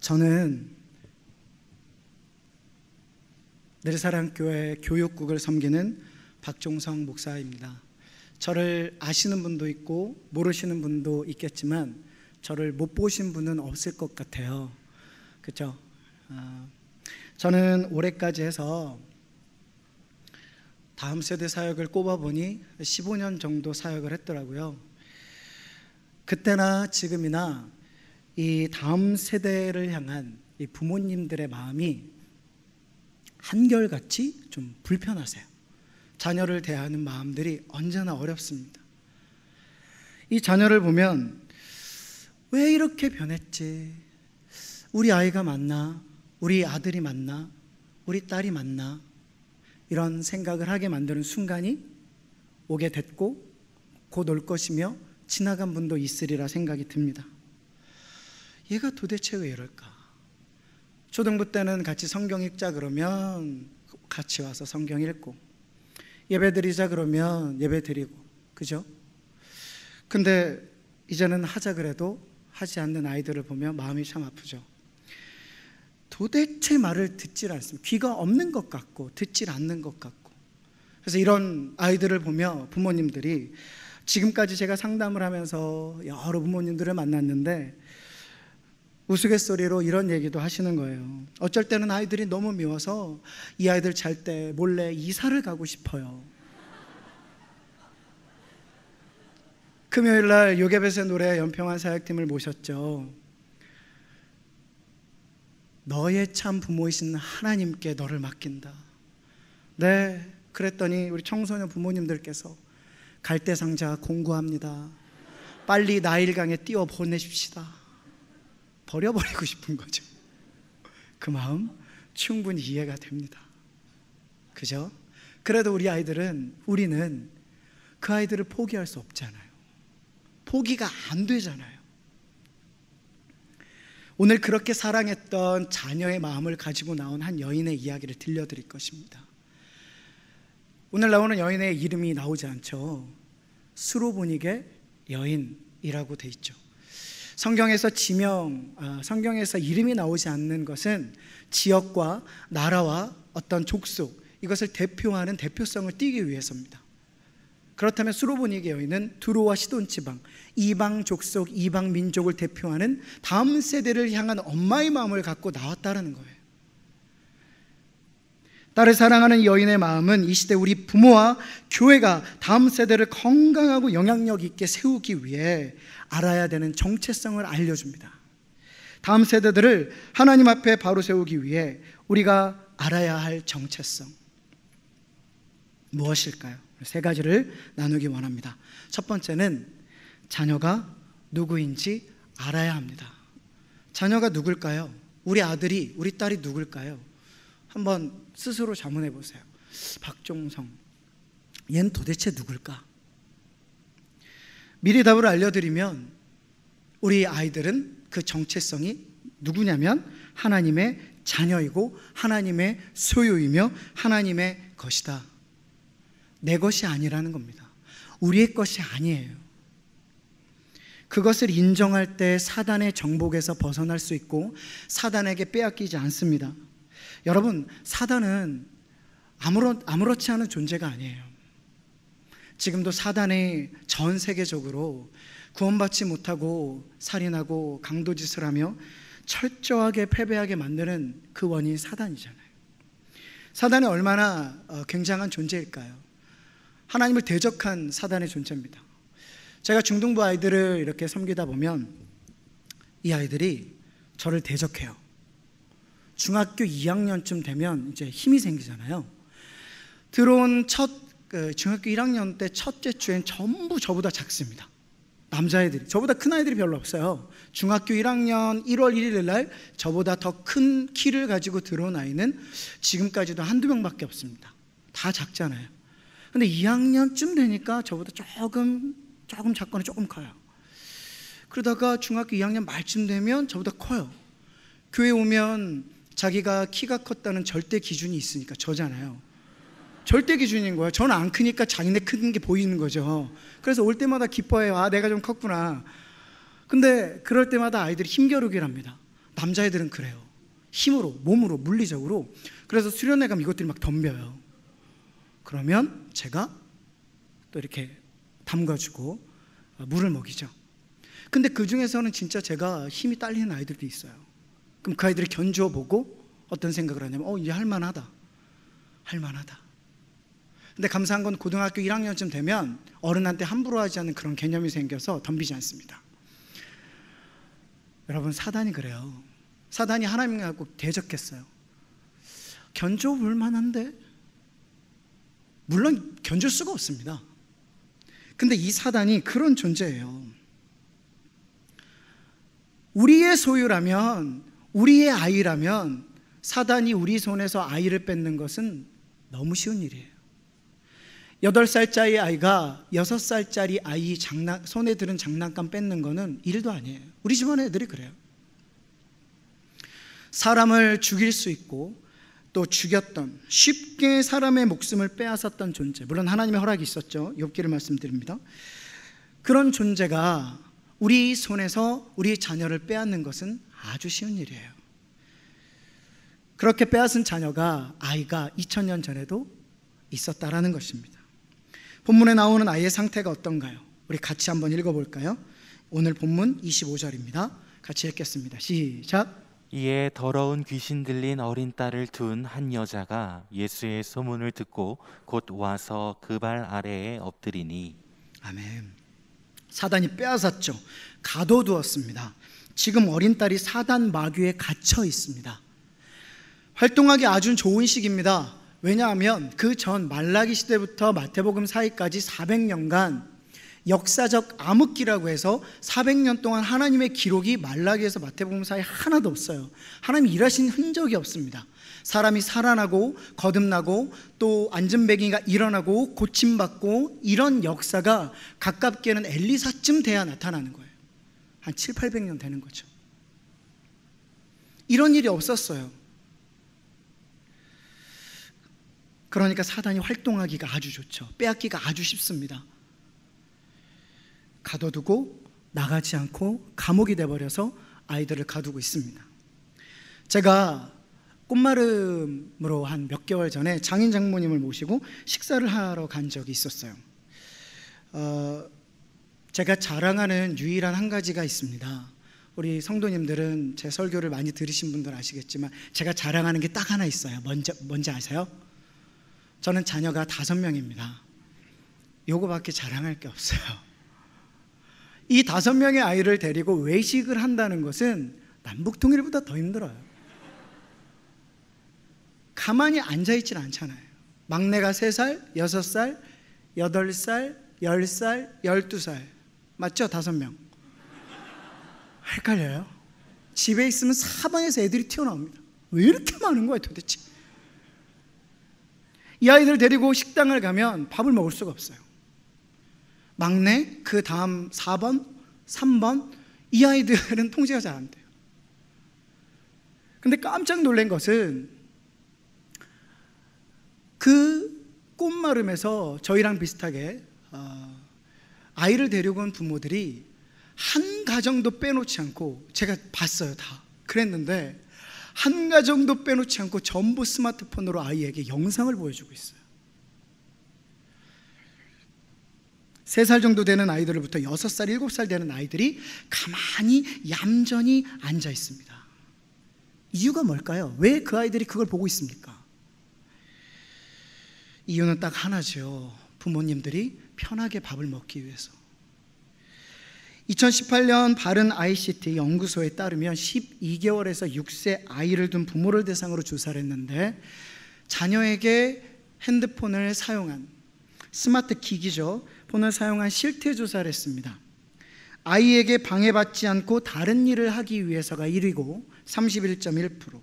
저는 내리사랑교회 교육국을 섬기는 박종성 목사입니다. 저를 아시는 분도 있고 모르시는 분도 있겠지만 저를 못 보신 분은 없을 것 같아요. 그렇죠? 저는 올해까지 해서 다음 세대 사역을 꼽아보니 15년 정도 사역을 했더라고요. 그때나 지금이나 이 다음 세대를 향한 이 부모님들의 마음이 한결같이 좀 불편하세요. 자녀를 대하는 마음들이 언제나 어렵습니다. 이 자녀를 보면 왜 이렇게 변했지? 우리 아이가 맞나? 우리 아들이 맞나? 우리 딸이 맞나? 이런 생각을 하게 만드는 순간이 오게 됐고 곧 올 것이며 지나간 분도 있으리라 생각이 듭니다. 얘가 도대체 왜 이럴까? 초등부 때는 같이 성경 읽자 그러면 같이 와서 성경 읽고, 예배 드리자 그러면 예배 드리고, 그죠? 근데 이제는 하자 그래도 하지 않는 아이들을 보면 마음이 참 아프죠. 도대체 말을 듣질 않습니다. 귀가 없는 것 같고 듣질 않는 것 같고. 그래서 이런 아이들을 보며 부모님들이, 지금까지 제가 상담을 하면서 여러 부모님들을 만났는데 우스갯소리로 이런 얘기도 하시는 거예요. 어쩔 때는 아이들이 너무 미워서 이 아이들 잘 때 몰래 이사를 가고 싶어요. 금요일날 요괴벳의 노래 연평안 사역팀을 모셨죠. 너의 참 부모이신 하나님께 너를 맡긴다. 네, 그랬더니 우리 청소년 부모님들께서 갈대상자 공구합니다. 빨리 나일강에 띄워 보내십시다. 버려버리고 싶은 거죠. 그 마음 충분히 이해가 됩니다. 그죠? 그래도 우리는 그 아이들을 포기할 수 없잖아요. 포기가 안 되잖아요. 오늘 그렇게 사랑했던 자녀의 마음을 가지고 나온 한 여인의 이야기를 들려드릴 것입니다. 오늘 나오는 여인의 이름이 나오지 않죠. 스로보닉의 여인이라고 돼 있죠. 성경에서 성경에서 이름이 나오지 않는 것은 지역과 나라와 어떤 족속, 이것을 대표하는 대표성을 띠기 위해서입니다. 그렇다면 스로보닉의 여인은 두로와 시돈 지방, 이방 족속, 이방 민족을 대표하는 다음 세대를 향한 엄마의 마음을 갖고 나왔다는 거예요. 딸을 사랑하는 여인의 마음은 이 시대 우리 부모와 교회가 다음 세대를 건강하고 영향력 있게 세우기 위해 알아야 되는 정체성을 알려줍니다. 다음 세대들을 하나님 앞에 바로 세우기 위해 우리가 알아야 할 정체성 무엇일까요? 세 가지를 나누기 원합니다. 첫 번째는 자녀가 누구인지 알아야 합니다. 자녀가 누굴까요? 우리 아들이, 우리 딸이 누굴까요? 한번 스스로 자문해 보세요. 박종성, 얘는 도대체 누굴까? 미리 답을 알려드리면 우리 아이들은 그 정체성이 누구냐면 하나님의 자녀이고 하나님의 소유이며 하나님의 것이다. 내 것이 아니라는 겁니다. 우리의 것이 아니에요. 그것을 인정할 때 사단의 정복에서 벗어날 수 있고 사단에게 빼앗기지 않습니다. 여러분, 사단은 아무렇지 않은 존재가 아니에요. 지금도 사단이 전 세계적으로 구원받지 못하고 살인하고 강도짓을 하며 철저하게 패배하게 만드는 그 원인이 사단이잖아요. 사단이 얼마나 굉장한 존재일까요? 하나님을 대적한 사단의 존재입니다. 제가 중등부 아이들을 이렇게 섬기다 보면 이 아이들이 저를 대적해요. 중학교 2학년쯤 되면 이제 힘이 생기잖아요. 들어온 중학교 1학년 때 첫째 주엔 전부 저보다 작습니다. 남자애들이. 저보다 큰 아이들이 별로 없어요. 중학교 1학년 1월 1일 날 저보다 더 큰 키를 가지고 들어온 아이는 지금까지도 한두 명밖에 없습니다. 다 작잖아요. 근데 2학년쯤 되니까 저보다 조금 작거나 조금 커요. 그러다가 중학교 2학년 말쯤 되면 저보다 커요. 교회 오면 자기가 키가 컸다는 절대 기준이 있으니까 저잖아요. 절대 기준인 거예요. 저는 안 크니까 자기네 큰 게 보이는 거죠. 그래서 올 때마다 기뻐해요. 아, 내가 좀 컸구나. 근데 그럴 때마다 아이들이 힘겨루기를 합니다. 남자애들은 그래요. 힘으로, 몸으로, 물리적으로. 그래서 수련회 가면 이것들이 막 덤벼요. 그러면 제가 또 이렇게 담가주고 물을 먹이죠. 근데 그 중에서는 진짜 제가 힘이 딸리는 아이들도 있어요. 그럼 그 아이들이 견주어 보고 어떤 생각을 하냐면 이제 할만하다. 근데 감사한 건 고등학교 1학년쯤 되면 어른한테 함부로 하지 않는 그런 개념이 생겨서 덤비지 않습니다. 여러분, 사단이 그래요. 사단이 하나님하고 대적했어요. 견뎌볼 만한데? 물론 견딜 수가 없습니다. 근데 이 사단이 그런 존재예요. 우리의 소유라면, 우리의 아이라면 사단이 우리 손에서 아이를 뺏는 것은 너무 쉬운 일이에요. 8살짜리 아이가 6살짜리 아이 손에 들은 장난감 뺏는 거는 일도 아니에요. 우리 집안 애들이 그래요. 사람을 죽일 수 있고 또 죽였던, 쉽게 사람의 목숨을 빼앗았던 존재, 물론 하나님의 허락이 있었죠. 욥기를 말씀드립니다. 그런 존재가 우리 손에서 우리 자녀를 빼앗는 것은 아주 쉬운 일이에요. 그렇게 빼앗은 자녀가, 아이가 2000년 전에도 있었다라는 것입니다. 본문에 나오는 아이의 상태가 어떤가요? 우리 같이 한번 읽어볼까요? 오늘 본문 25절입니다. 같이 읽겠습니다. 시작. 이에 더러운 귀신 들린 어린 딸을 둔 한 여자가 예수의 소문을 듣고 곧 와서 그 발 아래에 엎드리니. 아멘. 사단이 빼앗았죠. 가둬두었습니다. 지금 어린 딸이 사단 마귀에 갇혀 있습니다. 활동하기 아주 좋은 시기입니다. 왜냐하면 그 전 말라기 시대부터 마태복음 사이까지 400년간 역사적 암흑기라고 해서 400년 동안 하나님의 기록이 말라기에서 마태복음 사이 하나도 없어요. 하나님이 일하신 흔적이 없습니다. 사람이 살아나고 거듭나고 또 안전뱅이가 일어나고 고침받고 이런 역사가 가깝게는 엘리사쯤 돼야 나타나는 거예요. 한 7, 800년 되는 거죠. 이런 일이 없었어요. 그러니까 사단이 활동하기가 아주 좋죠. 빼앗기가 아주 쉽습니다. 가둬두고 나가지 않고 감옥이 돼버려서 아이들을 가두고 있습니다. 제가 꽃마름으로 한 몇 개월 전에 장인 장모님을 모시고 식사를 하러 간 적이 있었어요. 제가 자랑하는 유일한 한 가지가 있습니다. 우리 성도님들은 제 설교를 많이 들으신 분들 아시겠지만 제가 자랑하는 게 딱 하나 있어요. 뭔지 아세요? 저는 자녀가 5명입니다. 요거밖에 자랑할 게 없어요. 이 5명의 아이를 데리고 외식을 한다는 것은 남북통일보다 더 힘들어요. 가만히 앉아있질 않잖아요. 막내가 3살, 6살, 8살, 10살, 12살 맞죠? 5명. 헷갈려요? 집에 있으면 사방에서 애들이 튀어나옵니다. 왜 이렇게 많은 거야 도대체? 이 아이들 데리고 식당을 가면 밥을 먹을 수가 없어요. 막내, 그 다음 4번, 3번 이 아이들은 통제가 잘 안 돼요. 근데 깜짝 놀란 것은 그 꽃마름에서 저희랑 비슷하게 아이를 데리고 온 부모들이 한 가정도 빼놓지 않고, 제가 봤어요 다. 그랬는데 한 가정도 빼놓지 않고 전부 스마트폰으로 아이에게 영상을 보여주고 있어요. 3살 정도 되는 아이들부터 6살, 7살 되는 아이들이 가만히 얌전히 앉아 있습니다. 이유가 뭘까요? 왜 그 아이들이 그걸 보고 있습니까? 이유는 딱 하나죠. 부모님들이 편하게 밥을 먹기 위해서. 2018년 바른 ICT 연구소에 따르면 12개월에서 6세 아이를 둔 부모를 대상으로 조사를 했는데 자녀에게 핸드폰을 사용한, 스마트 기기죠, 폰을 사용한 실태 조사를 했습니다. 아이에게 방해받지 않고 다른 일을 하기 위해서가 1위고 31.1%,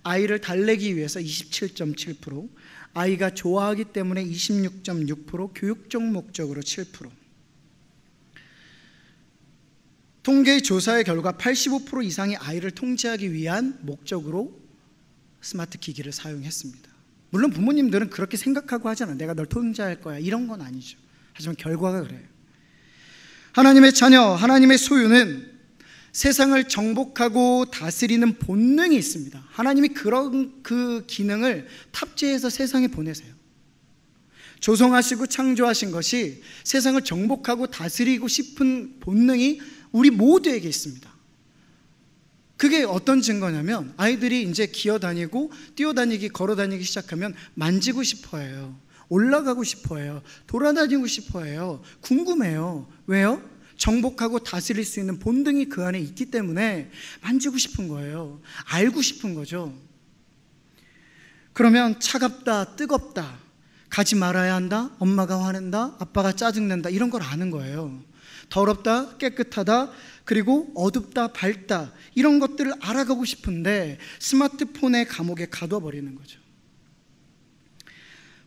아이를 달래기 위해서 27.7%, 아이가 좋아하기 때문에 26.6%, 교육적 목적으로 7%. 통계 조사의 결과 85% 이상의 아이를 통제하기 위한 목적으로 스마트 기기를 사용했습니다. 물론 부모님들은 그렇게 생각하고 하잖아요. 내가 널 통제할 거야, 이런 건 아니죠. 하지만 결과가 그래요. 하나님의 자녀, 하나님의 소유는 세상을 정복하고 다스리는 본능이 있습니다. 하나님이 그런 그 기능을 탑재해서 세상에 보내세요. 조성하시고 창조하신 것이 세상을 정복하고 다스리고 싶은 본능이 우리 모두에게 있습니다. 그게 어떤 증거냐면 아이들이 이제 기어다니고 뛰어다니기 걸어다니기 시작하면 만지고 싶어 해요. 올라가고 싶어 해요. 돌아다니고 싶어 해요. 궁금해요. 왜요? 정복하고 다스릴 수 있는 본능이 그 안에 있기 때문에 만지고 싶은 거예요. 알고 싶은 거죠. 그러면 차갑다, 뜨겁다, 가지 말아야 한다, 엄마가 화낸다, 아빠가 짜증낸다, 이런 걸 아는 거예요. 더럽다, 깨끗하다, 그리고 어둡다, 밝다, 이런 것들을 알아가고 싶은데 스마트폰의 감옥에 가둬버리는 거죠.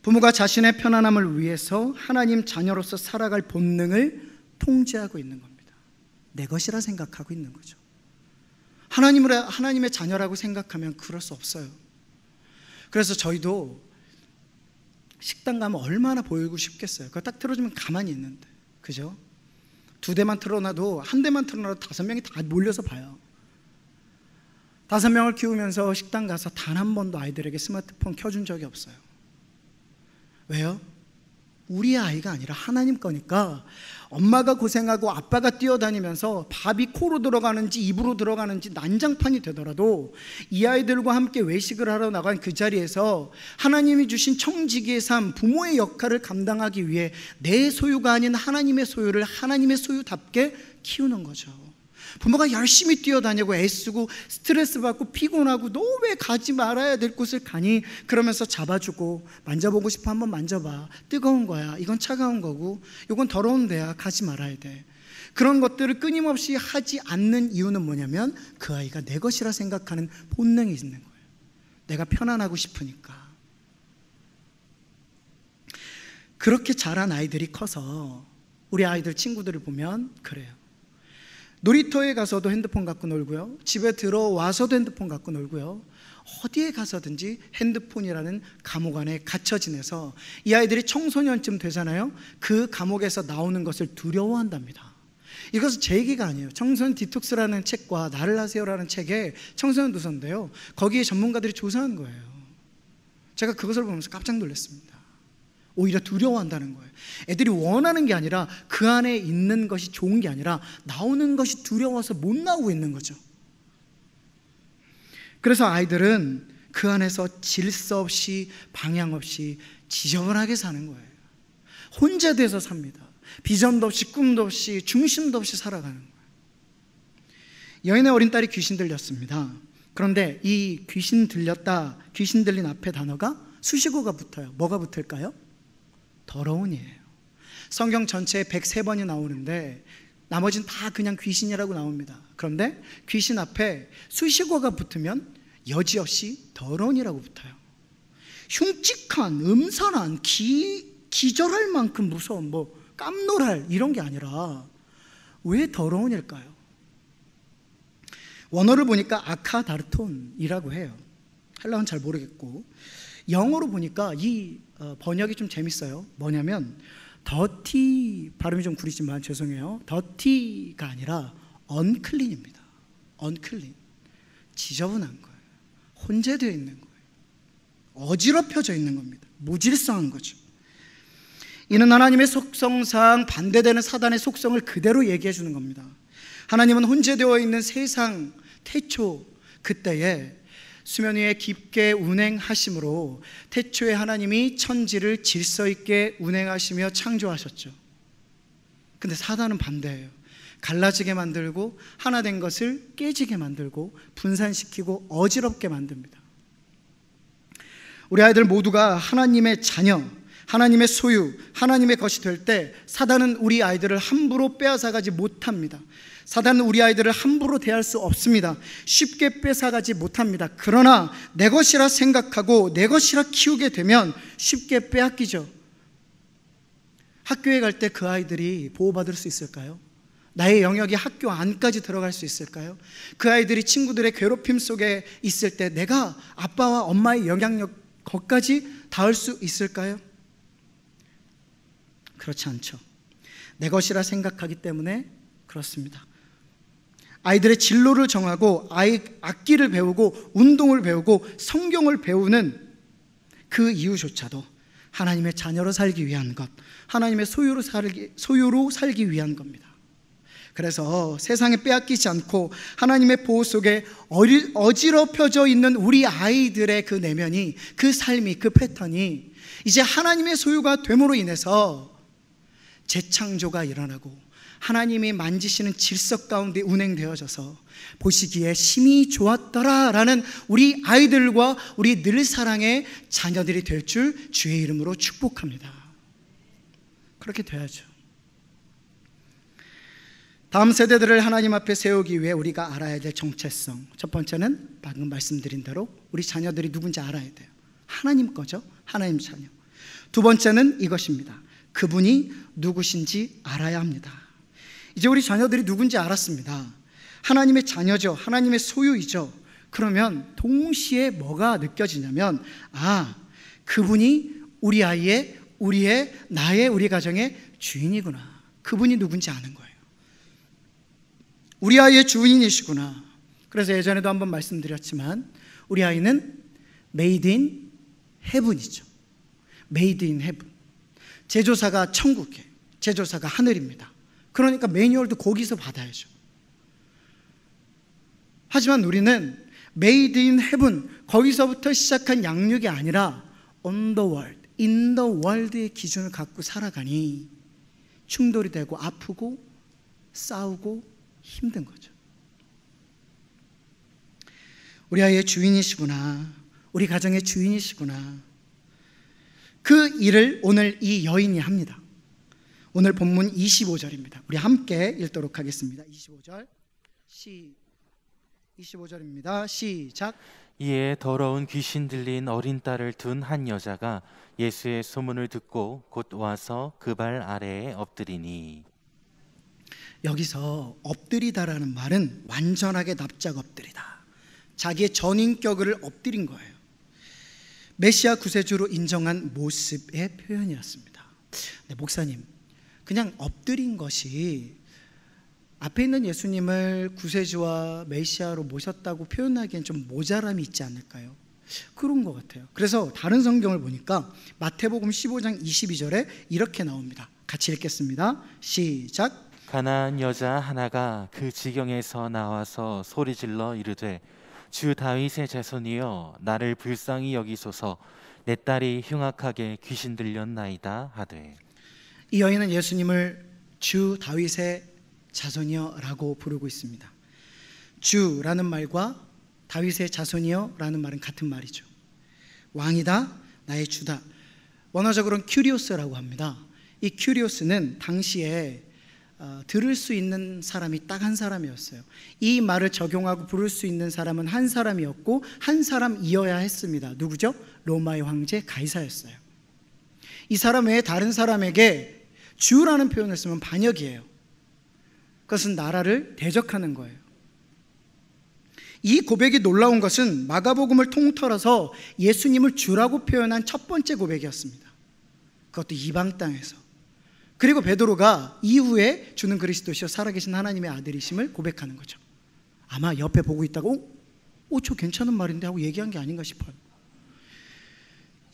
부모가 자신의 편안함을 위해서 하나님 자녀로서 살아갈 본능을 통제하고 있는 겁니다. 내 것이라 생각하고 있는 거죠. 하나님의 자녀라고 생각하면 그럴 수 없어요. 그래서 저희도 식당 가면 얼마나 보이고 싶겠어요. 그거 딱 틀어주면 가만히 있는데, 그죠? 2대만 틀어놔도, 1대만 틀어놔도 5명이 다 몰려서 봐요. 5명을 키우면서 식당 가서 단 한 번도 아이들에게 스마트폰 켜준 적이 없어요. 왜요? 우리 아이가 아니라 하나님 거니까. 엄마가 고생하고 아빠가 뛰어다니면서 밥이 코로 들어가는지 입으로 들어가는지 난장판이 되더라도 이 아이들과 함께 외식을 하러 나간 그 자리에서 하나님이 주신 청지기의 삶, 부모의 역할을 감당하기 위해 내 소유가 아닌 하나님의 소유를 하나님의 소유답게 키우는 거죠. 부모가 열심히 뛰어다니고 애쓰고 스트레스 받고 피곤하고 너 왜 가지 말아야 될 곳을 가니? 그러면서 잡아주고 만져보고 싶어 한번 만져봐. 뜨거운 거야. 이건 차가운 거고 이건 더러운 데야. 가지 말아야 돼. 그런 것들을 끊임없이 하지 않는 이유는 뭐냐면 그 아이가 내 것이라 생각하는 본능이 있는 거예요. 내가 편안하고 싶으니까. 그렇게 자란 아이들이 커서 우리 아이들 친구들을 보면 그래요. 놀이터에 가서도 핸드폰 갖고 놀고요, 집에 들어와서도 핸드폰 갖고 놀고요, 어디에 가서든지 핸드폰이라는 감옥 안에 갇혀 지내서 이 아이들이 청소년쯤 되잖아요. 그 감옥에서 나오는 것을 두려워한답니다. 이것은 제 얘기가 아니에요. 청소년 디톡스라는 책과 나를 아세요라는 책에 청소년 도서인데요, 거기에 전문가들이 조사한 거예요. 제가 그것을 보면서 깜짝 놀랐습니다. 오히려 두려워한다는 거예요. 애들이 원하는 게 아니라 그 안에 있는 것이 좋은 게 아니라 나오는 것이 두려워서 못 나오고 있는 거죠. 그래서 아이들은 그 안에서 질서 없이 방향 없이 지저분하게 사는 거예요. 혼자 돼서 삽니다. 비전도 없이 꿈도 없이 중심도 없이 살아가는 거예요. 여인의 어린 딸이 귀신 들렸습니다. 그런데 이 귀신 들렸다, 귀신 들린 앞에 단어가 수식어가 붙어요. 뭐가 붙을까요? 더러운이에요. 성경 전체에 103번이 나오는데 나머지는 다 그냥 귀신이라고 나옵니다. 그런데 귀신 앞에 수식어가 붙으면 여지없이 더러운이라고 붙어요. 흉측한, 음산한, 기절할 만큼 무서운, 깜놀할 이런 게 아니라 왜 더러운일까요? 원어를 보니까 아카다르톤이라고 해요. 헬라어는 잘 모르겠고, 영어로 보니까 이 번역이 좀 재밌어요. 뭐냐면 더티, 발음이 좀 구리지만 죄송해요. 더티가 아니라 unclean입니다. unclean, 지저분한 거예요. 혼재되어 있는 거예요. 어지럽혀져 있는 겁니다. 무질서한 거죠. 이는 하나님의 속성상 반대되는 사단의 속성을 그대로 얘기해 주는 겁니다. 하나님은 혼재되어 있는 세상 태초 그때에 수면 위에 깊게 운행하심으로 태초에 하나님이 천지를 질서 있게 운행하시며 창조하셨죠. 근데 사단은 반대예요. 갈라지게 만들고 하나 된 것을 깨지게 만들고 분산시키고 어지럽게 만듭니다. 우리 아이들 모두가 하나님의 자녀, 하나님의 소유, 하나님의 것이 될 때 사단은 우리 아이들을 함부로 빼앗아가지 못합니다. 사단은 우리 아이들을 함부로 대할 수 없습니다. 쉽게 뺏어가지 못합니다. 그러나 내 것이라 생각하고 내 것이라 키우게 되면 쉽게 빼앗기죠. 학교에 갈 때 그 아이들이 보호받을 수 있을까요? 나의 영역이 학교 안까지 들어갈 수 있을까요? 그 아이들이 친구들의 괴롭힘 속에 있을 때 내가 아빠와 엄마의 영향력 거기까지 닿을 수 있을까요? 그렇지 않죠. 내 것이라 생각하기 때문에 그렇습니다. 아이들의 진로를 정하고 악기를 배우고 운동을 배우고 성경을 배우는 그 이유조차도 하나님의 자녀로 살기 위한 것, 하나님의 소유로 살기 위한 겁니다. 그래서 세상에 빼앗기지 않고 하나님의 보호 속에 어지럽혀져 있는 우리 아이들의 그 내면이, 그 삶이, 그 패턴이 이제 하나님의 소유가 됨으로 인해서 재창조가 일어나고 하나님이 만지시는 질서 가운데 운행되어져서 보시기에 심히 좋았더라라는 우리 아이들과 우리 늘 사랑의 자녀들이 될 줄 주의 이름으로 축복합니다. 그렇게 돼야죠. 다음 세대들을 하나님 앞에 세우기 위해 우리가 알아야 될 정체성, 첫 번째는 방금 말씀드린 대로 우리 자녀들이 누군지 알아야 돼요. 하나님 거죠. 하나님 자녀. 두 번째는 이것입니다. 그분이 누구신지 알아야 합니다. 이제 우리 자녀들이 누군지 알았습니다. 하나님의 자녀죠. 하나님의 소유이죠. 그러면 동시에 뭐가 느껴지냐면, 그분이 우리 아이의, 우리의, 나의, 우리 가정의 주인이구나. 그분이 누군지 아는 거예요. 우리 아이의 주인이시구나. 그래서 예전에도 한번 말씀드렸지만 우리 아이는 Made in Heaven이죠. Made in Heaven. 제조사가 천국이에요. 제조사가 하늘입니다. 그러니까 매뉴얼도 거기서 받아야죠. 하지만 우리는 Made in Heaven, 거기서부터 시작한 양육이 아니라 On the world, in the world의 기준을 갖고 살아가니 충돌이 되고 아프고 싸우고 힘든 거죠. 우리 아이의 주인이시구나. 우리 가정의 주인이시구나. 그 일을 오늘 이 여인이 합니다. 오늘 본문 25절입니다. 우리 함께 읽도록 하겠습니다. 25절입니다. 시작. 이에 더러운 귀신 들린 어린 딸을 둔 한 여자가 예수의 소문을 듣고 곧 와서 그 발 아래에 엎드리니. 여기서 엎드리다라는 말은 완전하게 납작 엎드리다. 자기의 전인격을 엎드린 거예요. 메시아 구세주로 인정한 모습의 표현이었습니다. 네, 목사님, 그냥 엎드린 것이 앞에 있는 예수님을 구세주와 메시아로 모셨다고 표현하기엔 좀 모자람이 있지 않을까요? 그런 것 같아요. 그래서 다른 성경을 보니까 마태복음 15장 22절에 이렇게 나옵니다. 같이 읽겠습니다. 시작. 가나안 여자 하나가 그 지경에서 나와서 소리질러 이르되 주 다윗의 자손이여 나를 불쌍히 여기소서 내 딸이 흉악하게 귀신 들렸나이다 하되. 이 여인은 예수님을 주 다윗의 자손이여 라고 부르고 있습니다. 주라는 말과 다윗의 자손이여 라는 말은 같은 말이죠. 왕이다, 나의 주다. 원어적으로는 큐리오스라고 합니다. 이 큐리오스는 당시에 들을 수 있는 사람이 딱 한 사람이었어요. 이 말을 적용하고 부를 수 있는 사람은 한 사람이었고 한 사람이어야 했습니다. 누구죠? 로마의 황제 가이사였어요. 이 사람 외에 다른 사람에게 주라는 표현을 쓰면 반역이에요. 그것은 나라를 대적하는 거예요. 이 고백이 놀라운 것은 마가복음을 통틀어서 예수님을 주라고 표현한 첫 번째 고백이었습니다. 그것도 이방 땅에서. 그리고 베드로가 이후에 주는 그리스도시여 살아계신 하나님의 아들이심을 고백하는 거죠. 아마 옆에 보고 있다고 저 괜찮은 말인데 하고 얘기한 게 아닌가 싶어요.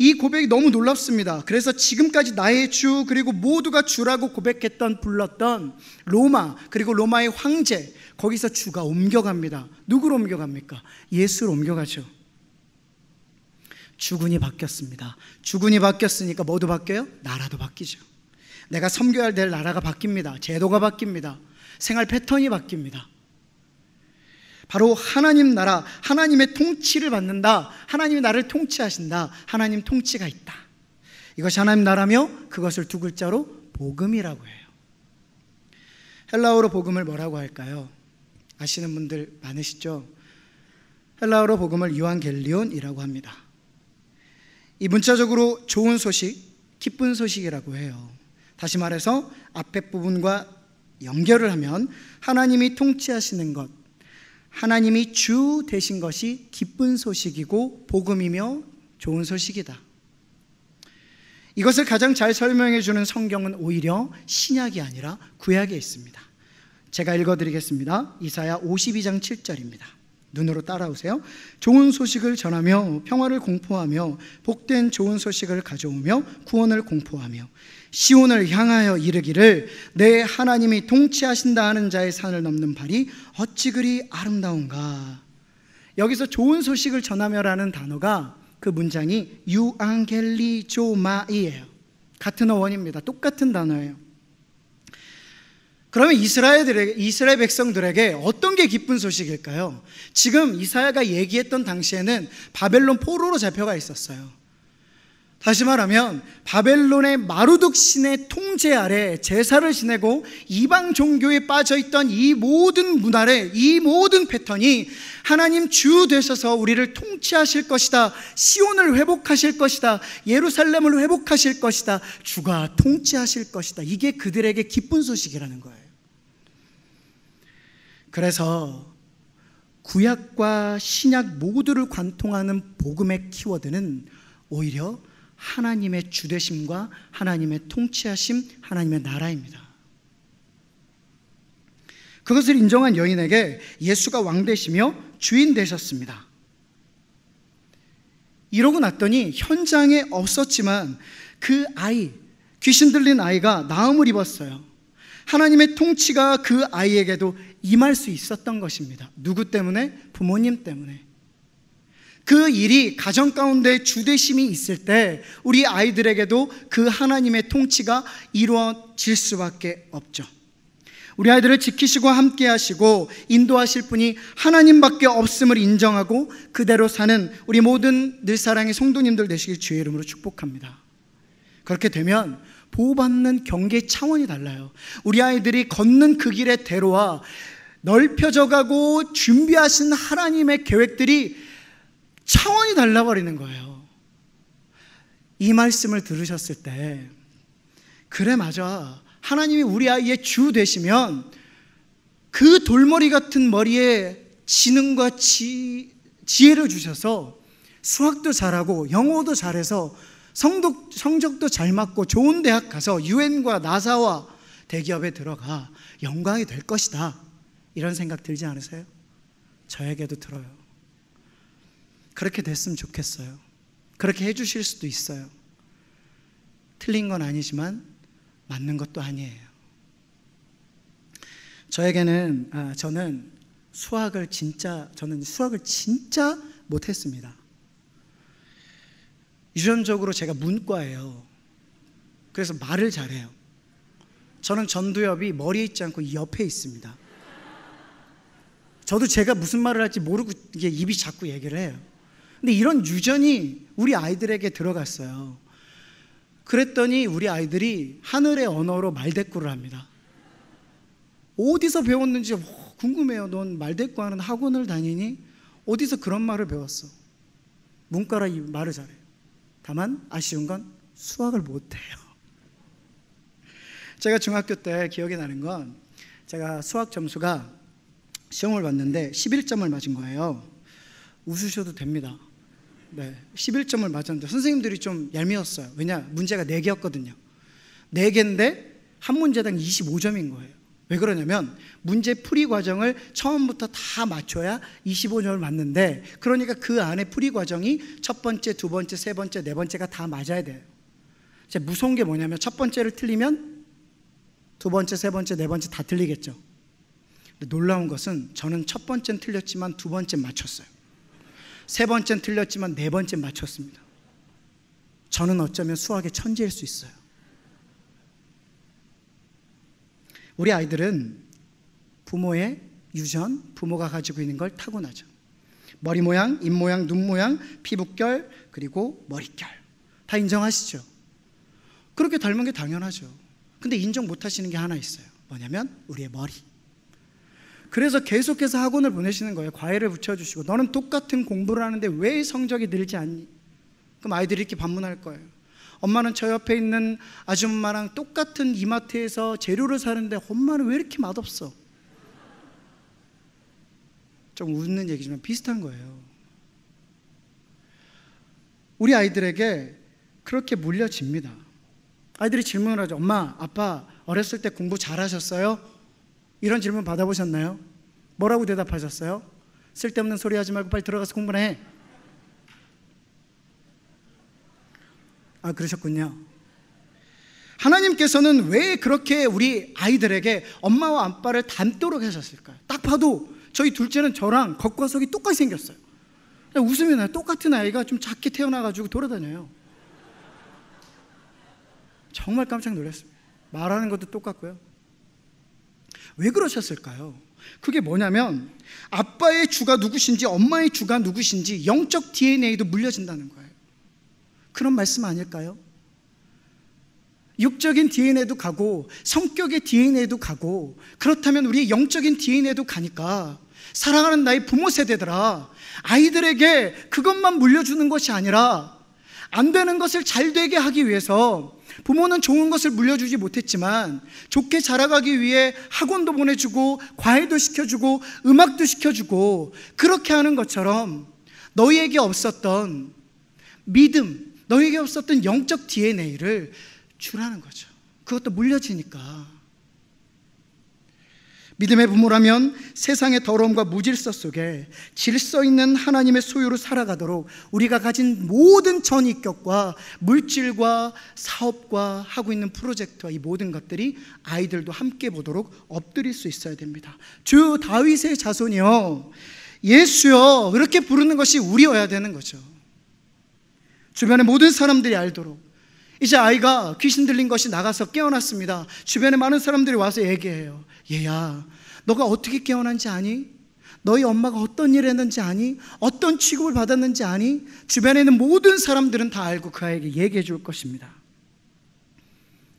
이 고백이 너무 놀랍습니다. 그래서 지금까지 나의 주, 그리고 모두가 주라고 고백했던, 불렀던 로마, 그리고 로마의 황제, 거기서 주가 옮겨갑니다. 누구로 옮겨갑니까? 예수로 옮겨가죠. 주군이 바뀌었습니다. 주군이 바뀌었으니까 뭐도 바뀌어요? 나라도 바뀌죠. 내가 섬겨야 될 나라가 바뀝니다. 제도가 바뀝니다. 생활 패턴이 바뀝니다. 바로 하나님 나라, 하나님의 통치를 받는다. 하나님이 나를 통치하신다. 하나님 통치가 있다. 이것이 하나님 나라며 그것을 두 글자로 복음이라고 해요. 헬라어로 복음을 뭐라고 할까요? 아시는 분들 많으시죠? 헬라어로 복음을 유앙겔리온이라고 합니다. 이 문자적으로 좋은 소식, 기쁜 소식이라고 해요. 다시 말해서 앞에 부분과 연결을 하면 하나님이 통치하시는 것, 하나님이 주 되신 것이 기쁜 소식이고 복음이며 좋은 소식이다. 이것을 가장 잘 설명해 주는 성경은 오히려 신약이 아니라 구약에 있습니다. 제가 읽어드리겠습니다. 이사야 52장 7절입니다. 눈으로 따라오세요. 좋은 소식을 전하며 평화를 공포하며 복된 좋은 소식을 가져오며 구원을 공포하며 시온을 향하여 이르기를 내 하나님이 통치하신다 하는 자의 산을 넘는 발이 어찌 그리 아름다운가. 여기서 좋은 소식을 전하며라는 단어가, 그 문장이 유앙겔리조마이에요. 같은 어원입니다. 똑같은 단어예요. 그러면 이스라엘 백성들에게 어떤 게 기쁜 소식일까요? 지금 이사야가 얘기했던 당시에는 바벨론 포로로 잡혀가 있었어요. 다시 말하면 바벨론의 마루둑 신의 통제 아래 제사를 지내고 이방 종교에 빠져있던 이 모든 문화를, 이 모든 패턴이 하나님 주 되셔서 우리를 통치하실 것이다, 시온을 회복하실 것이다, 예루살렘을 회복하실 것이다, 주가 통치하실 것이다, 이게 그들에게 기쁜 소식이라는 거예요. 그래서 구약과 신약 모두를 관통하는 복음의 키워드는 오히려 하나님의 주되심과 하나님의 통치하심, 하나님의 나라입니다. 그것을 인정한 여인에게 예수가 왕 되시며 주인 되셨습니다. 이러고 났더니 현장에 없었지만 그 아이, 귀신 들린 아이가 나음을 입었어요. 하나님의 통치가 그 아이에게도 임할 수 있었던 것입니다. 누구 때문에? 부모님 때문에. 그 일이 가정 가운데 주되심이 있을 때 우리 아이들에게도 그 하나님의 통치가 이루어질 수밖에 없죠. 우리 아이들을 지키시고 함께 하시고 인도하실 분이 하나님밖에 없음을 인정하고 그대로 사는 우리 모든 늘사랑의 성도님들 되시길 주의 이름으로 축복합니다. 그렇게 되면 보호받는 경계의 차원이 달라요. 우리 아이들이 걷는 그 길의 대로와 넓혀져 가고 준비하신 하나님의 계획들이 차원이 달라버리는 거예요. 이 말씀을 들으셨을 때, 그래 맞아, 하나님이 우리 아이의 주 되시면 그 돌머리 같은 머리에 지능과 지혜를 주셔서 수학도 잘하고 영어도 잘해서 성적도 잘 맞고 좋은 대학 가서 유엔과 나사와 대기업에 들어가 영광이 될 것이다, 이런 생각 들지 않으세요? 저에게도 들어요. 그렇게 됐으면 좋겠어요. 그렇게 해주실 수도 있어요. 틀린 건 아니지만 맞는 것도 아니에요. 저는 수학을 진짜 못했습니다. 유전적으로 제가 문과예요. 그래서 말을 잘해요. 저는 전두엽이 머리에 있지 않고 이 옆에 있습니다. 저도 제가 무슨 말을 할지 모르고 이게 입이 자꾸 얘기를 해요. 근데 이런 유전이 우리 아이들에게 들어갔어요. 그랬더니 우리 아이들이 하늘의 언어로 말대꾸를 합니다. 어디서 배웠는지 궁금해요. 넌 말대꾸 하는 학원을 다니니? 어디서 그런 말을 배웠어? 문과라 이 말을 잘해요. 다만 아쉬운 건 수학을 못해요. 제가 중학교 때 기억이 나는 건, 제가 수학 점수가 시험을 봤는데 11점을 맞은 거예요. 웃으셔도 됩니다. 네, 11점을 맞았는데 선생님들이 좀 얄미웠어요. 왜냐? 문제가 4개였거든요. 4개인데 한 문제당 25점인 거예요. 왜 그러냐면 문제 풀이 과정을 처음부터 다 맞춰야 25점을 맞는데, 그러니까 그 안에 풀이 과정이 첫 번째, 두 번째, 세 번째, 네 번째가 다 맞아야 돼요. 진짜 무서운 게 뭐냐면 첫 번째를 틀리면 두 번째, 세 번째, 네 번째 다 틀리겠죠. 근데 놀라운 것은 저는 첫 번째는 틀렸지만 두 번째는 맞췄어요. 세 번째는 틀렸지만 네 번째는 맞췄습니다. 저는 어쩌면 수학의 천재일 수 있어요. 우리 아이들은 부모의 유전, 부모가 가지고 있는 걸 타고나죠. 머리 모양, 입 모양, 눈 모양, 피부결, 그리고 머릿결 다 인정하시죠? 그렇게 닮은 게 당연하죠. 근데 인정 못 하시는 게 하나 있어요. 뭐냐면 우리의 머리. 그래서 계속해서 학원을 보내시는 거예요. 과외를 붙여주시고, 너는 똑같은 공부를 하는데 왜 성적이 늘지 않니? 그럼 아이들이 이렇게 반문할 거예요. 엄마는 저 옆에 있는 아줌마랑 똑같은 이마트에서 재료를 사는데 엄마는 왜 이렇게 맛없어? 좀 웃는 얘기지만 비슷한 거예요. 우리 아이들에게 그렇게 물려집니다. 아이들이 질문을 하죠. 엄마, 아빠 어렸을 때 공부 잘하셨어요? 이런 질문 받아보셨나요? 뭐라고 대답하셨어요? 쓸데없는 소리 하지 말고 빨리 들어가서 공부나 해. 아, 그러셨군요. 하나님께서는 왜 그렇게 우리 아이들에게 엄마와 아빠를 닮도록 하셨을까요? 딱 봐도 저희 둘째는 저랑 겉과 속이 똑같이 생겼어요. 웃음이 나요. 똑같은 아이가 좀 작게 태어나가지고 돌아다녀요. 정말 깜짝 놀랐습니다. 말하는 것도 똑같고요. 왜 그러셨을까요? 그게 뭐냐면 아빠의 주가 누구신지 엄마의 주가 누구신지 영적 DNA도 물려진다는 거예요. 그런 말씀 아닐까요? 육적인 DNA도 가고 성격의 DNA도 가고, 그렇다면 우리의 영적인 DNA도 가니까 사랑하는 나의 부모 세대들아, 아이들에게 그것만 물려주는 것이 아니라 안 되는 것을 잘 되게 하기 위해서 부모는 좋은 것을 물려주지 못했지만 좋게 자라가기 위해 학원도 보내주고 과외도 시켜주고 음악도 시켜주고, 그렇게 하는 것처럼 너희에게 없었던 믿음, 너희에게 없었던 영적 DNA를 주라는 거죠. 그것도 물려지니까. 믿음의 부모라면 세상의 더러움과 무질서 속에 질서 있는 하나님의 소유로 살아가도록 우리가 가진 모든 전입격과 물질과 사업과 하고 있는 프로젝트와 이 모든 것들이 아이들도 함께 보도록 엎드릴 수 있어야 됩니다. 주 다윗의 자손이여 예수여, 그렇게 부르는 것이 우리여야 되는 거죠. 주변의 모든 사람들이 알도록. 이제 아이가 귀신 들린 것이 나가서 깨어났습니다. 주변에 많은 사람들이 와서 얘기해요. 얘야, 너가 어떻게 깨어난지 아니? 너희 엄마가 어떤 일 했는지 아니? 어떤 취급을 받았는지 아니? 주변에 있는 모든 사람들은 다 알고 그 아이에게 얘기해 줄 것입니다.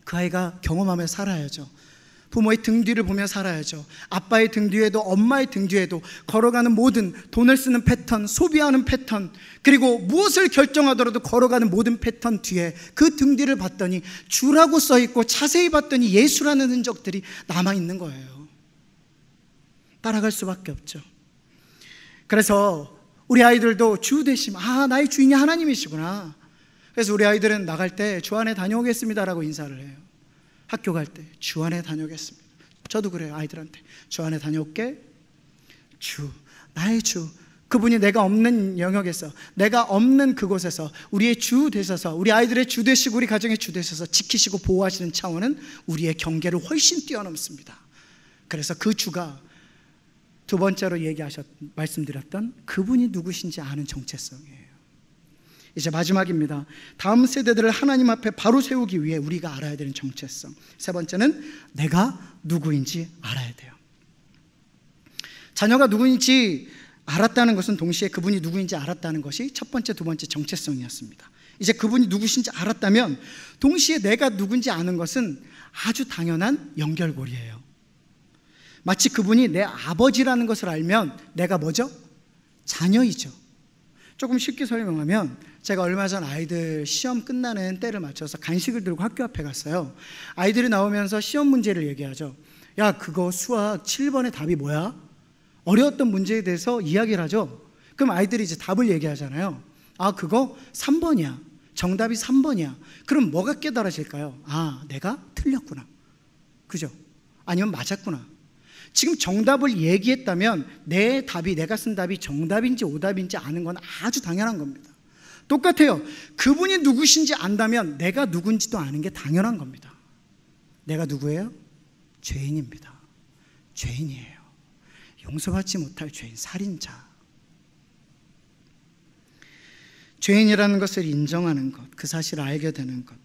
그 아이가 경험하며 살아야죠. 부모의 등 뒤를 보며 살아야죠. 아빠의 등 뒤에도 엄마의 등 뒤에도 걸어가는 모든 돈을 쓰는 패턴, 소비하는 패턴, 그리고 무엇을 결정하더라도 걸어가는 모든 패턴 뒤에 그 등 뒤를 봤더니 주라고 써있고 자세히 봤더니 예수라는 흔적들이 남아있는 거예요. 따라갈 수밖에 없죠. 그래서 우리 아이들도 주 되심, 나의 주인이 하나님이시구나. 그래서 우리 아이들은 나갈 때 주 안에 다녀오겠습니다라고 인사를 해요. 학교 갈 때 주 안에 다녀오겠습니다. 저도 그래요. 아이들한테 주 안에 다녀올게. 주, 나의 주, 그분이 내가 없는 영역에서, 내가 없는 그곳에서 우리의 주 되셔서, 우리 아이들의 주 되시고 우리 가정의 주 되셔서 지키시고 보호하시는 차원은 우리의 경계를 훨씬 뛰어넘습니다. 그래서 그 주가 두 번째로 말씀드렸던 그분이 누구신지 아는 정체성이에요. 이제 마지막입니다. 다음 세대들을 하나님 앞에 바로 세우기 위해 우리가 알아야 되는 정체성. 세 번째는 내가 누구인지 알아야 돼요. 자녀가 누구인지 알았다는 것은 동시에 그분이 누구인지 알았다는 것이 첫 번째, 두 번째 정체성이었습니다. 이제 그분이 누구신지 알았다면 동시에 내가 누군지 아는 것은 아주 당연한 연결고리예요. 마치 그분이 내 아버지라는 것을 알면 내가 뭐죠? 자녀이죠. 조금 쉽게 설명하면, 제가 얼마 전 아이들 시험 끝나는 때를 맞춰서 간식을 들고 학교 앞에 갔어요. 아이들이 나오면서 시험 문제를 얘기하죠. 야, 그거 수학 7번의 답이 뭐야? 어려웠던 문제에 대해서 이야기를 하죠. 그럼 아이들이 이제 답을 얘기하잖아요. 그거 3번이야. 정답이 3번이야. 그럼 뭐가 깨달아질까요? 내가 틀렸구나. 그죠? 아니면 맞았구나. 지금 정답을 얘기했다면 내 답이, 내가 쓴 답이 정답인지 오답인지 아는 건 아주 당연한 겁니다. 똑같아요. 그분이 누구신지 안다면 내가 누군지도 아는 게 당연한 겁니다. 내가 누구예요? 죄인입니다. 죄인이에요. 용서받지 못할 죄인, 살인자. 죄인이라는 것을 인정하는 것, 그 사실을 알게 되는 것.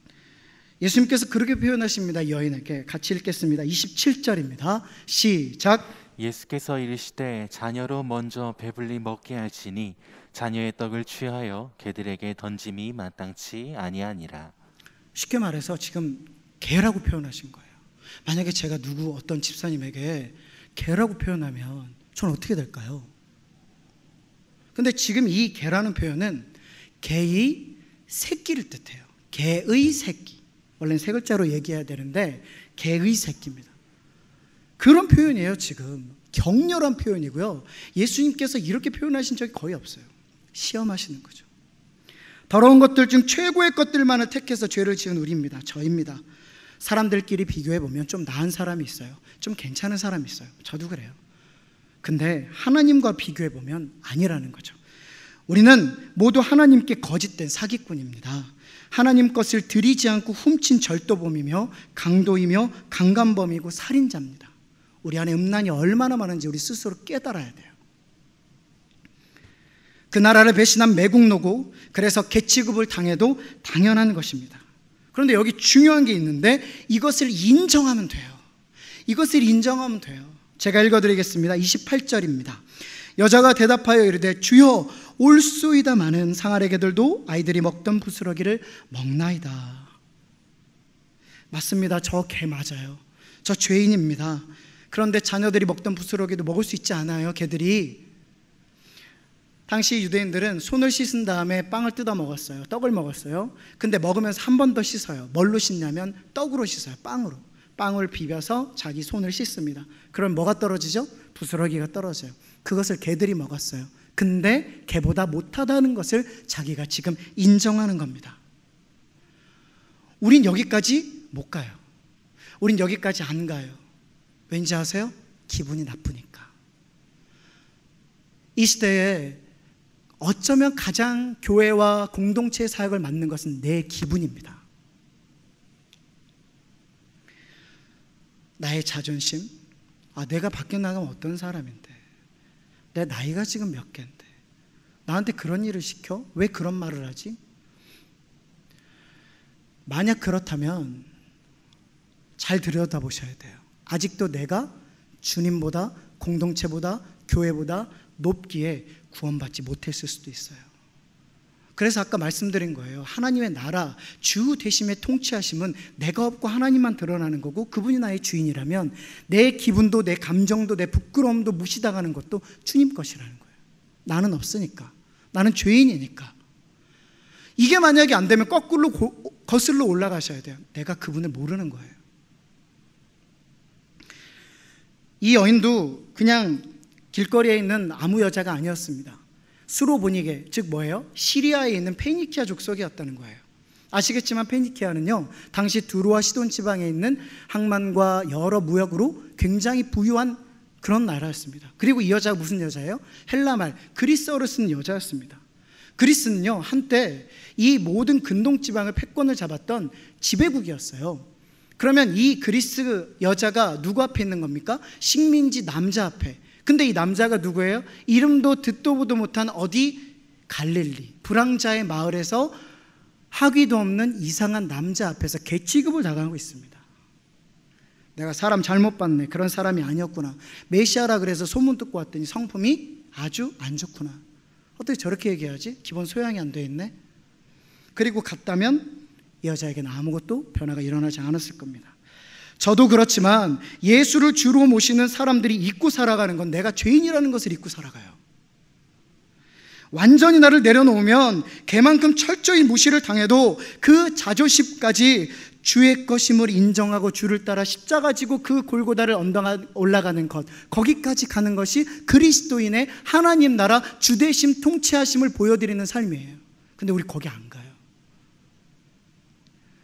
예수님께서 그렇게 표현하십니다. 여인에게. 같이 읽겠습니다. 27절입니다. 시작. 예수께서 이르시되 자녀로 먼저 배불리 먹게 할지니 자녀의 떡을 취하여 개들에게 던짐이 마땅치 아니하니라. 쉽게 말해서 지금 개라고 표현하신 거예요. 만약에 제가 어떤 집사님에게 개라고 표현하면 전 어떻게 될까요? 근데 지금 이 개라는 표현은 개의 새끼를 뜻해요. 개의 새끼. 원래는 세 글자로 얘기해야 되는데 개의 새끼입니다. 그런 표현이에요. 지금 격렬한 표현이고요. 예수님께서 이렇게 표현하신 적이 거의 없어요. 시험하시는 거죠. 더러운 것들 중 최고의 것들만을 택해서 죄를 지은 우리입니다. 저입니다. 사람들끼리 비교해 보면 좀 나은 사람이 있어요. 좀 괜찮은 사람이 있어요. 저도 그래요. 근데 하나님과 비교해 보면 아니라는 거죠. 우리는 모두 하나님께 거짓된 사기꾼입니다. 하나님 것을 드리지 않고 훔친 절도범이며 강도이며 강간범이고 살인자입니다. 우리 안에 음란이 얼마나 많은지 우리 스스로 깨달아야 돼요. 그 나라를 배신한 매국노고, 그래서 개취급을 당해도 당연한 것입니다. 그런데 여기 중요한 게 있는데 이것을 인정하면 돼요. 이것을 인정하면 돼요. 제가 읽어드리겠습니다. 28절입니다. 여자가 대답하여 이르되 주여 올소이다마는 상아래 개들도 아이들이 먹던 부스러기를 먹나이다. 맞습니다. 저 개 맞아요. 저 죄인입니다. 그런데 자녀들이 먹던 부스러기도 먹을 수 있지 않아요, 개들이? 당시 유대인들은 손을 씻은 다음에 빵을 뜯어 먹었어요. 떡을 먹었어요. 근데 먹으면서 한 번 더 씻어요. 뭘로 씻냐면 떡으로 씻어요. 빵으로. 빵을 비벼서 자기 손을 씻습니다. 그럼 뭐가 떨어지죠? 부스러기가 떨어져요. 그것을 개들이 먹었어요. 근데 개보다 못하다는 것을 자기가 지금 인정하는 겁니다. 우린 여기까지 못 가요. 우린 여기까지 안 가요. 왠지 아세요? 기분이 나쁘니까. 이 시대에 어쩌면 가장 교회와 공동체의 사역을 맡는 것은 내 기분입니다. 나의 자존심, 내가 밖에 나가면 어떤 사람인데, 내 나이가 지금 몇 개인데 나한테 그런 일을 시켜? 왜 그런 말을 하지? 만약 그렇다면 잘 들여다보셔야 돼요. 아직도 내가 주님보다, 공동체보다, 교회보다 높기에 구원받지 못했을 수도 있어요. 그래서 아까 말씀드린 거예요. 하나님의 나라, 주 되심의 통치하심은 내가 없고 하나님만 드러나는 거고, 그분이 나의 주인이라면 내 기분도, 내 감정도, 내 부끄러움도 무시당하는 것도 주님 것이라는 거예요. 나는 없으니까. 나는 죄인이니까. 이게 만약에 안 되면 거꾸로 거슬러 올라가셔야 돼요. 내가 그분을 모르는 거예요. 이 여인도 그냥 길거리에 있는 아무 여자가 아니었습니다. 수로보니게, 즉 뭐예요? 시리아에 있는 페니키아 족속이었다는 거예요. 아시겠지만 페니키아는요, 당시 두로와 시돈 지방에 있는 항만과 여러 무역으로 굉장히 부유한 그런 나라였습니다. 그리고 이 여자가 무슨 여자예요? 헬라말, 그리스어를 쓰는 여자였습니다. 그리스는요, 한때 이 모든 근동 지방을 패권을 잡았던 지배국이었어요. 그러면 이 그리스 여자가 누구 앞에 있는 겁니까? 식민지 남자 앞에. 근데 이 남자가 누구예요? 이름도 듣도 보도 못한 어디 갈릴리 불황자의 마을에서 학위도 없는 이상한 남자 앞에서 개취급을 당하고 있습니다. 내가 사람 잘못 봤네, 그런 사람이 아니었구나, 메시아라 그래서 소문 듣고 왔더니 성품이 아주 안 좋구나, 어떻게 저렇게 얘기하지? 기본 소양이 안 돼 있네. 그리고 갔다면 이 여자에게는 아무것도 변화가 일어나지 않았을 겁니다. 저도 그렇지만 예수를 주로 모시는 사람들이 잊고 살아가는 건 내가 죄인이라는 것을 잊고 살아가요. 완전히 나를 내려놓으면 걔만큼 철저히 무시를 당해도 그 자존심까지 주의 것임을 인정하고 주를 따라 십자가 지고 그 골고다를 언덕 올라가는 것, 거기까지 가는 것이 그리스도인의 하나님 나라 주대심 통치하심을 보여드리는 삶이에요. 근데 우리 거기 안 가요.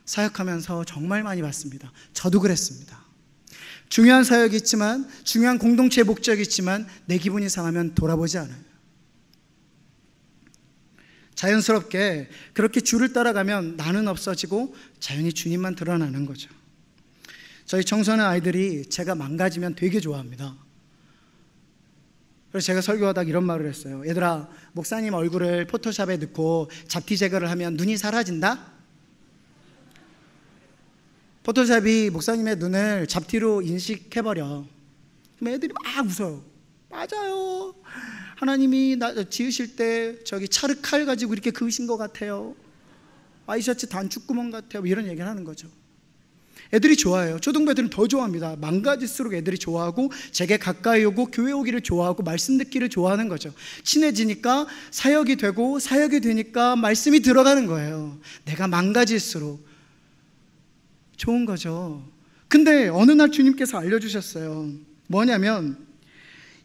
사역하면서 정말 많이 봤습니다. 저도 그랬습니다. 중요한 사역이 있지만, 중요한 공동체의 목적이 있지만 내 기분이 상하면 돌아보지 않아요. 자연스럽게 그렇게 주를 따라가면 나는 없어지고 자연히 주님만 드러나는 거죠. 저희 청소년 아이들이 제가 망가지면 되게 좋아합니다. 그래서 제가 설교하다가 이런 말을 했어요. 얘들아, 목사님 얼굴을 포토샵에 넣고 잡티 제거를 하면 눈이 사라진다? 포토샵이 목사님의 눈을 잡티로 인식해버려. 그럼 애들이 막 웃어요. 맞아요, 하나님이 나 지으실 때 저기 찰흙칼 가지고 이렇게 그으신 것 같아요. 와이셔츠 단축구멍 같아요. 이런 얘기를 하는 거죠. 애들이 좋아해요. 초등부애들은 더 좋아합니다. 망가질수록 애들이 좋아하고 제게 가까이 오고 교회 오기를 좋아하고 말씀 듣기를 좋아하는 거죠. 친해지니까 사역이 되고, 사역이 되니까 말씀이 들어가는 거예요. 내가 망가질수록 좋은 거죠. 근데 어느 날 주님께서 알려주셨어요. 뭐냐면,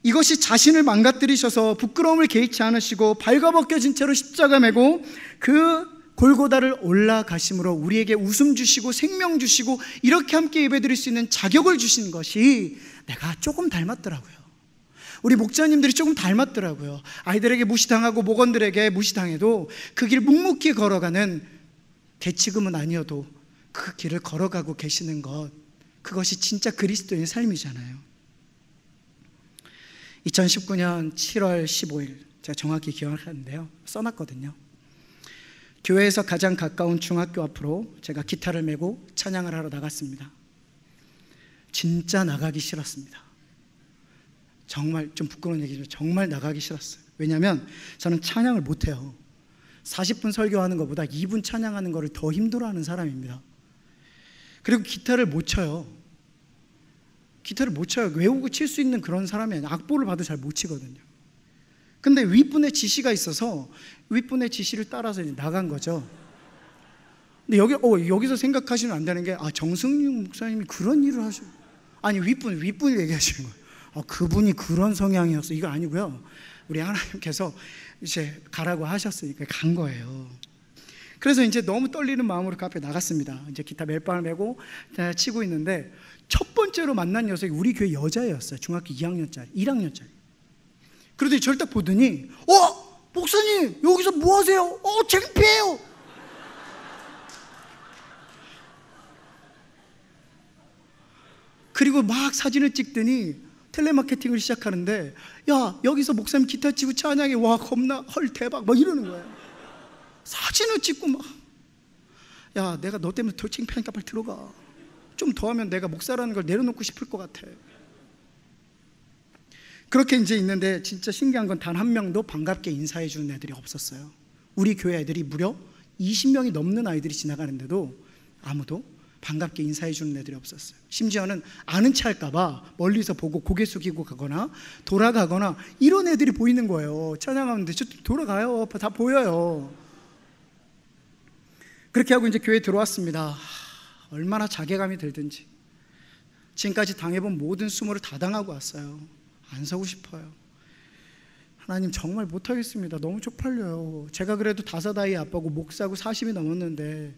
이것이 자신을 망가뜨리셔서 부끄러움을 개의치 않으시고 발가벗겨진 채로 십자가 메고 그 골고다를 올라가심으로 우리에게 웃음 주시고 생명 주시고 이렇게 함께 예배드릴 수 있는 자격을 주신 것이 내가 조금 닮았더라고요. 우리 목자님들이 조금 닮았더라고요. 아이들에게 무시당하고 목원들에게 무시당해도 그 길 묵묵히 걸어가는 계치금은 아니어도 그 길을 걸어가고 계시는 것, 그것이 진짜 그리스도인의 삶이잖아요. 2019년 7월 15일 제가 정확히 기억하는데요, 써놨거든요. 교회에서 가장 가까운 중학교 앞으로 제가 기타를 메고 찬양을 하러 나갔습니다. 진짜 나가기 싫었습니다. 정말 좀 부끄러운 얘기죠. 정말 나가기 싫었어요. 왜냐하면 저는 찬양을 못해요. 40분 설교하는 것보다 2분 찬양하는 것을 더 힘들어하는 사람입니다. 그리고 기타를 못 쳐요. 기타를 못 쳐요. 외우고 칠 수 있는 그런 사람이 아니에요. 악보를 봐도 잘 못 치거든요. 근데 윗분의 지시가 있어서 윗분의 지시를 따라서 이제 나간 거죠. 근데 여기서 생각하시면 안 되는 게, 정승윤 목사님이 그런 일을 하셔. 아니, 윗분이 얘기하시는 거예요. 그분이 그런 성향이었어. 이거 아니고요. 우리 하나님께서 이제 가라고 하셨으니까 간 거예요. 그래서 이제 너무 떨리는 마음으로 그 앞에 나갔습니다. 이제 기타 멜빵을 메고 치고 있는데 첫 번째로 만난 녀석이 우리 교회 여자애였어요. 중학교 1학년짜리. 그러더니 저를 딱 보더니, 목사님 여기서 뭐 하세요? 창피해요. 그리고 막 사진을 찍더니 텔레마케팅을 시작하는데, 야, 여기서 목사님 기타 치고 찬양해. 와, 겁나 헐 대박 막 이러는 거예요. 사진을 찍고 막, 야, 내가 너 때문에 더 창피하니까 빨리 들어가. 좀 더 하면 내가 목사라는 걸 내려놓고 싶을 것 같아. 그렇게 이제 있는데 진짜 신기한 건 단 한 명도 반갑게 인사해 주는 애들이 없었어요. 우리 교회 애들이 무려 20명이 넘는 아이들이 지나가는데도 아무도 반갑게 인사해 주는 애들이 없었어요. 심지어는 아는 체 할까봐 멀리서 보고 고개 숙이고 가거나 돌아가거나 이런 애들이 보이는 거예요. 찬양하는데 저 돌아가요. 다 보여요. 그렇게 하고 이제 교회에 들어왔습니다. 얼마나 자괴감이 들든지. 지금까지 당해본 모든 수모를 다 당하고 왔어요. 안 서고 싶어요. 하나님, 정말 못하겠습니다. 너무 쪽팔려요. 제가 그래도 5아이 아빠고 목사고 40이 넘었는데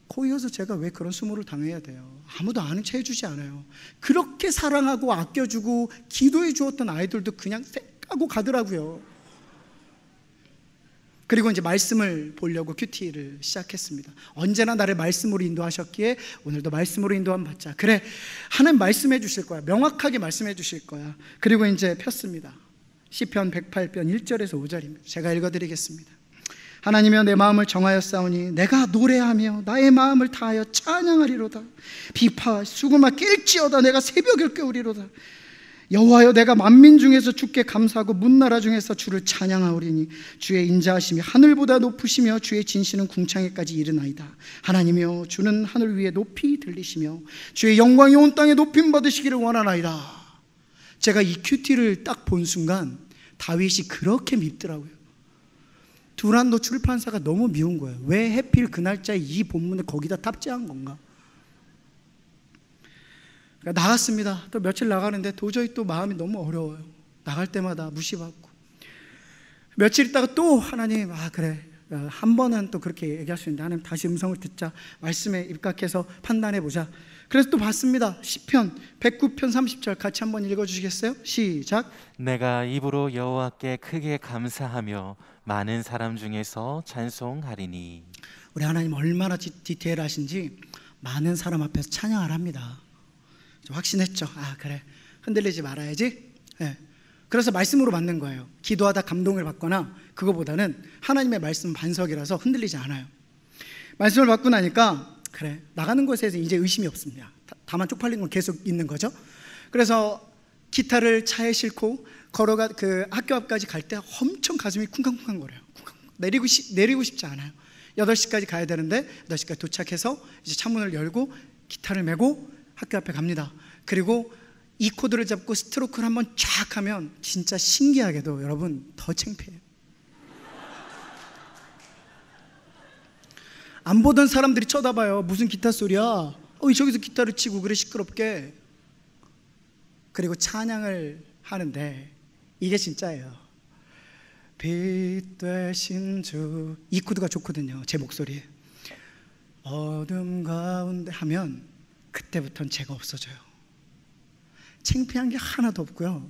코이어서 제가 왜 그런 수모를 당해야 돼요? 아무도 아는 체 해주지 않아요. 그렇게 사랑하고 아껴주고 기도해 주었던 아이들도 그냥 쌩 까고 가더라고요. 그리고 이제 말씀을 보려고 큐티를 시작했습니다. 언제나 나를 말씀으로 인도하셨기에 오늘도 말씀으로 인도함 받자. 그래, 하나님 말씀해 주실 거야. 명확하게 말씀해 주실 거야. 그리고 이제 폈습니다. 시편 108편 1절에서 5절입니다. 제가 읽어드리겠습니다. 하나님이여, 내 마음을 정하였사오니 내가 노래하며 나의 마음을 다하여 찬양하리로다. 비파 수금아 낄지어다. 내가 새벽을 깨우리로다. 여호와여, 내가 만민 중에서 주께 감사하고 문나라 중에서 주를 찬양하오리니 주의 인자하심이 하늘보다 높으시며 주의 진실은 궁창에까지 이르나이다. 하나님이여, 주는 하늘 위에 높이 들리시며 주의 영광이 온 땅에 높임 받으시기를 원하나이다. 제가 이 큐티를 딱 본 순간 다윗이 그렇게 밉더라고요. 두란노 출판사가 너무 미운 거예요. 왜 해필 그 날짜에 이 본문을 거기다 탑재한 건가? 그러니까 나갔습니다. 또 며칠 나가는데 도저히 또 마음이 너무 어려워요. 나갈 때마다 무시받고. 며칠 있다가 또 하나님, 그래, 한 번은 또 그렇게 얘기할 수 있는데 하나님 다시 음성을 듣자. 말씀에 입각해서 판단해보자. 그래서 또 봤습니다. 시편 109편 30절 같이 한번 읽어주시겠어요? 시작. 내가 입으로 여호와께 크게 감사하며 많은 사람 중에서 찬송하리니. 우리 하나님 얼마나 디테일하신지 많은 사람 앞에서 찬양을 합니다. 확신했죠. 그래, 흔들리지 말아야지. 네. 그래서 말씀으로 받는 거예요. 기도하다 감동을 받거나 그거보다는 하나님의 말씀 반석이라서 흔들리지 않아요. 말씀을 받고 나니까 그래, 나가는 것에서 이제 의심이 없습니다. 다만 쪽팔린 건 계속 있는 거죠. 그래서 기타를 차에 싣고 걸어가 그 학교 앞까지 갈 때 엄청 가슴이 쿵쾅쿵쾅거려요. 내리고 싶지 않아요. 8시까지 가야 되는데 8시까지 도착해서 이제 창문을 열고 기타를 메고 학교 앞에 갑니다. 그리고 이 코드를 잡고 스트로크를 한번 쫙 하면 진짜 신기하게도 여러분 더 창피해요. 안 보던 사람들이 쳐다봐요. 무슨 기타 소리야? 저기서 기타를 치고 그래 시끄럽게. 그리고 찬양을 하는데 이게 진짜예요. 빛 되신 주. 이 코드가 좋거든요, 제 목소리에. 어둠 가운데 하면 그때부터는 제가 없어져요. 창피한 게 하나도 없고요,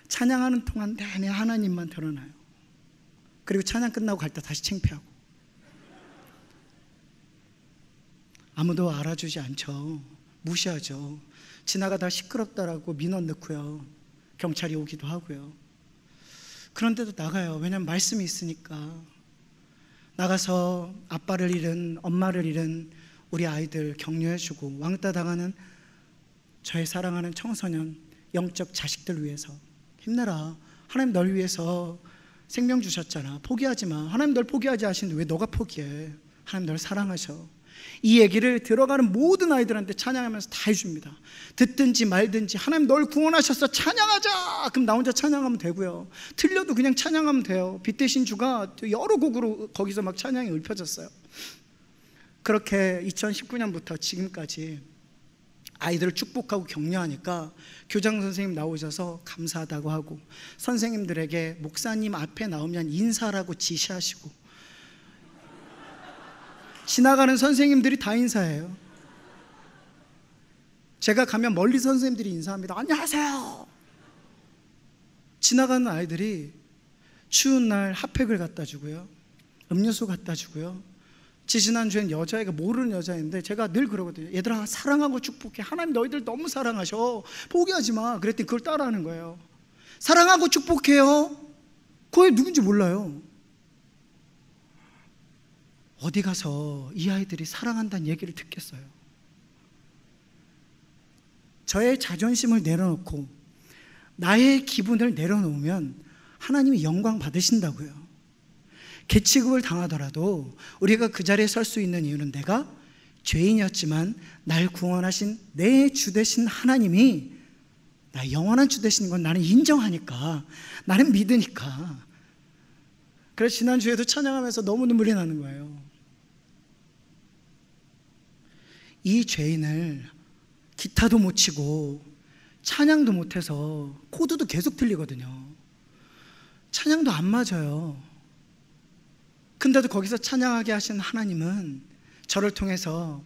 찬양하는 동안 내내 하나님만 드러나요. 그리고 찬양 끝나고 갈 때 다시 창피하고. 아무도 알아주지 않죠. 무시하죠. 지나가다 시끄럽다라고 민원 넣고요, 경찰이 오기도 하고요. 그런데도 나가요. 왜냐하면 말씀이 있으니까. 나가서 아빠를 잃은, 엄마를 잃은 우리 아이들 격려해주고, 왕따 당하는 저의 사랑하는 청소년, 영적 자식들 위해서 힘내라. 하나님 널 위해서 생명 주셨잖아. 포기하지 마. 하나님 널 포기하지 않으시는데 왜 너가 포기해? 하나님 널 사랑하셔. 이 얘기를 들어가는 모든 아이들한테 찬양하면서 다 해줍니다. 듣든지 말든지 하나님 널 구원하셨어, 찬양하자. 그럼 나 혼자 찬양하면 되고요, 틀려도 그냥 찬양하면 돼요. 빛 대신 주가 여러 곡으로 거기서 막 찬양이 읊혀졌어요. 그렇게 2019년부터 지금까지 아이들을 축복하고 격려하니까 교장 선생님 나오셔서 감사하다고 하고, 선생님들에게 목사님 앞에 나오면 인사라고 지시하시고, 지나가는 선생님들이 다 인사해요. 제가 가면 멀리 선생님들이 인사합니다. 안녕하세요. 지나가는 아이들이 추운 날 핫팩을 갖다 주고요, 음료수 갖다 주고요. 지난주엔 여자애가, 모르는 여자인데 제가 늘 그러거든요. 얘들아, 사랑하고 축복해. 하나님 너희들 너무 사랑하셔. 포기하지 마. 그랬더니 그걸 따라하는 거예요. 사랑하고 축복해요. 그게 누군지 몰라요. 어디 가서 이 아이들이 사랑한다는 얘기를 듣겠어요? 저의 자존심을 내려놓고 나의 기분을 내려놓으면 하나님이 영광 받으신다고요. 계치급을 당하더라도 우리가 그 자리에 설 수 있는 이유는 내가 죄인이었지만 날 구원하신 내 주 되신 하나님이 나 영원한 주 되신 건 나는 인정하니까, 나는 믿으니까. 그래서 지난주에도 찬양하면서 너무 눈물이 나는 거예요. 이 죄인을 기타도 못 치고 찬양도 못해서 코드도 계속 틀리거든요. 찬양도 안 맞아요. 근데도 거기서 찬양하게 하신 하나님은 저를 통해서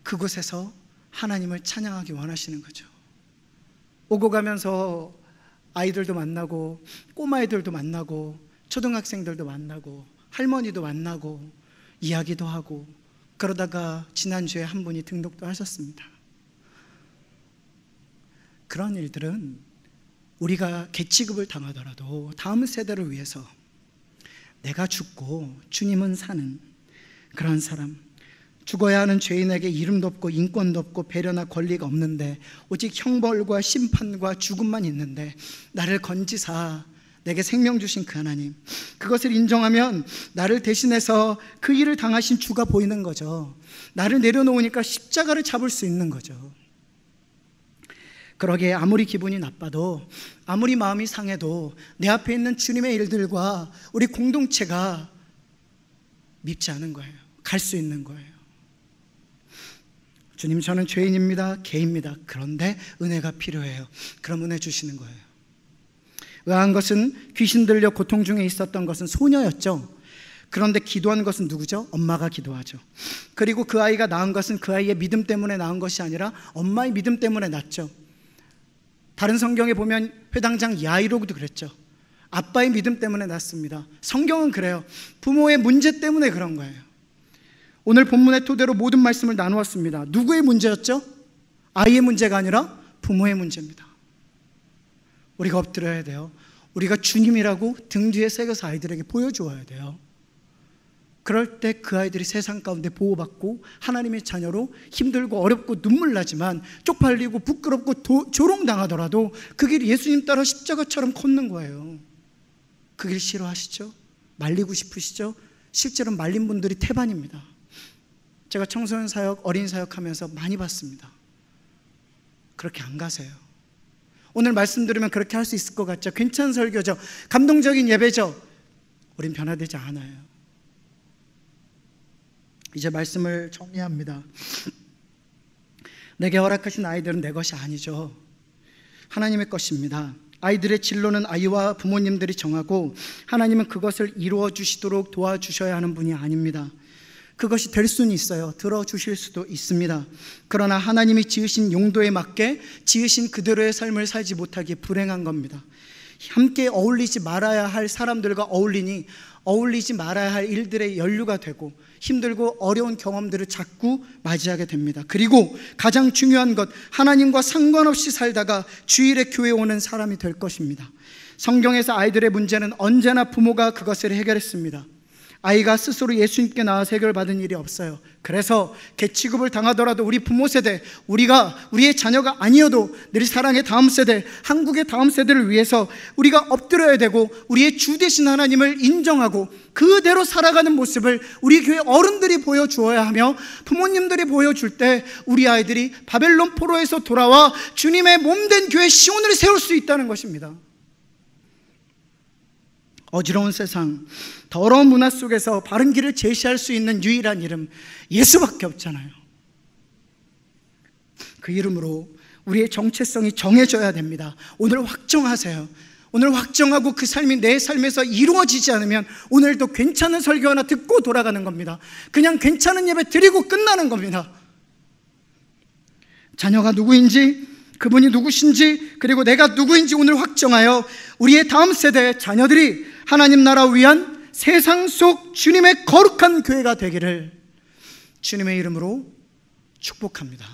그곳에서 하나님을 찬양하기 원하시는 거죠. 오고 가면서 아이들도 만나고, 꼬마애들도 만나고, 초등학생들도 만나고, 할머니도 만나고, 이야기도 하고, 그러다가 지난주에 한 분이 등록도 하셨습니다. 그런 일들은 우리가 계치급을 당하더라도 다음 세대를 위해서 내가 죽고 주님은 사는 그런 사람, 죽어야 하는 죄인에게 이름도 없고 인권도 없고 배려나 권리가 없는데 오직 형벌과 심판과 죽음만 있는데 나를 건지사 내게 생명 주신 그 하나님, 그것을 인정하면 나를 대신해서 그 일을 당하신 주가 보이는 거죠. 나를 내려놓으니까 십자가를 잡을 수 있는 거죠. 그러기에 아무리 기분이 나빠도, 아무리 마음이 상해도 내 앞에 있는 주님의 일들과 우리 공동체가 밉지 않은 거예요. 갈 수 있는 거예요. 주님, 저는 죄인입니다, 개입니다. 그런데 은혜가 필요해요. 그럼 은혜 주시는 거예요. 의아한 것은 귀신 들려 고통 중에 있었던 것은 소녀였죠. 그런데 기도한 것은 누구죠? 엄마가 기도하죠. 그리고 그 아이가 낳은 것은 그 아이의 믿음 때문에 낳은 것이 아니라 엄마의 믿음 때문에 낳았죠. 다른 성경에 보면 회당장 야이로도 그랬죠. 아빠의 믿음 때문에 낳습니다. 성경은 그래요. 부모의 문제 때문에 그런 거예요. 오늘 본문의 토대로 모든 말씀을 나누었습니다. 누구의 문제였죠? 아이의 문제가 아니라 부모의 문제입니다. 우리가 엎드려야 돼요. 우리가 주님이라고 등 뒤에 새겨서 아이들에게 보여주어야 돼요. 그럴 때 그 아이들이 세상 가운데 보호받고 하나님의 자녀로 힘들고 어렵고 눈물 나지만 쪽팔리고 부끄럽고 조롱당하더라도 그 길이 예수님 따라 십자가처럼 걷는 거예요. 그 길 싫어하시죠? 말리고 싶으시죠? 실제로 말린 분들이 태반입니다. 제가 청소년 사역, 어린 사역 하면서 많이 봤습니다. 그렇게 안 가세요. 오늘 말씀 들으면 그렇게 할 수 있을 것 같죠? 괜찮은 설교죠? 감동적인 예배죠? 우린 변화되지 않아요. 이제 말씀을 정리합니다. 내게 허락하신 아이들은 내 것이 아니죠. 하나님의 것입니다. 아이들의 진로는 아이와 부모님들이 정하고 하나님은 그것을 이루어 주시도록 도와주셔야 하는 분이 아닙니다. 그것이 될 수는 있어요. 들어주실 수도 있습니다. 그러나 하나님이 지으신 용도에 맞게 지으신 그대로의 삶을 살지 못하기에 불행한 겁니다. 함께 어울리지 말아야 할 사람들과 어울리니 어울리지 말아야 할 일들의 연류가 되고 힘들고 어려운 경험들을 자꾸 맞이하게 됩니다. 그리고 가장 중요한 것, 하나님과 상관없이 살다가 주일에 교회에 오는 사람이 될 것입니다. 성경에서 아이들의 문제는 언제나 부모가 그것을 해결했습니다. 아이가 스스로 예수님께 나와서 해결받은 일이 없어요. 그래서 개취급을 당하더라도 우리 부모 세대, 우리의 자녀가 아니어도 늘 사랑의 다음 세대, 한국의 다음 세대를 위해서 우리가 엎드려야 되고 우리의 주 되신 하나님을 인정하고 그대로 살아가는 모습을 우리 교회 어른들이 보여주어야 하며 부모님들이 보여줄 때 우리 아이들이 바벨론 포로에서 돌아와 주님의 몸된 교회 시온을 세울 수 있다는 것입니다. 어지러운 세상, 더러운 문화 속에서 바른 길을 제시할 수 있는 유일한 이름, 예수밖에 없잖아요. 그 이름으로 우리의 정체성이 정해져야 됩니다. 오늘 확정하세요. 오늘 확정하고 그 삶이 내 삶에서 이루어지지 않으면 오늘도 괜찮은 설교 하나 듣고 돌아가는 겁니다. 그냥 괜찮은 예배 드리고 끝나는 겁니다. 자녀가 누구인지, 그분이 누구신지, 그리고 내가 누구인지 오늘 확정하여 우리의 다음 세대 자녀들이 하나님 나라 위한 세상 속 주님의 거룩한 교회가 되기를 주님의 이름으로 축복합니다.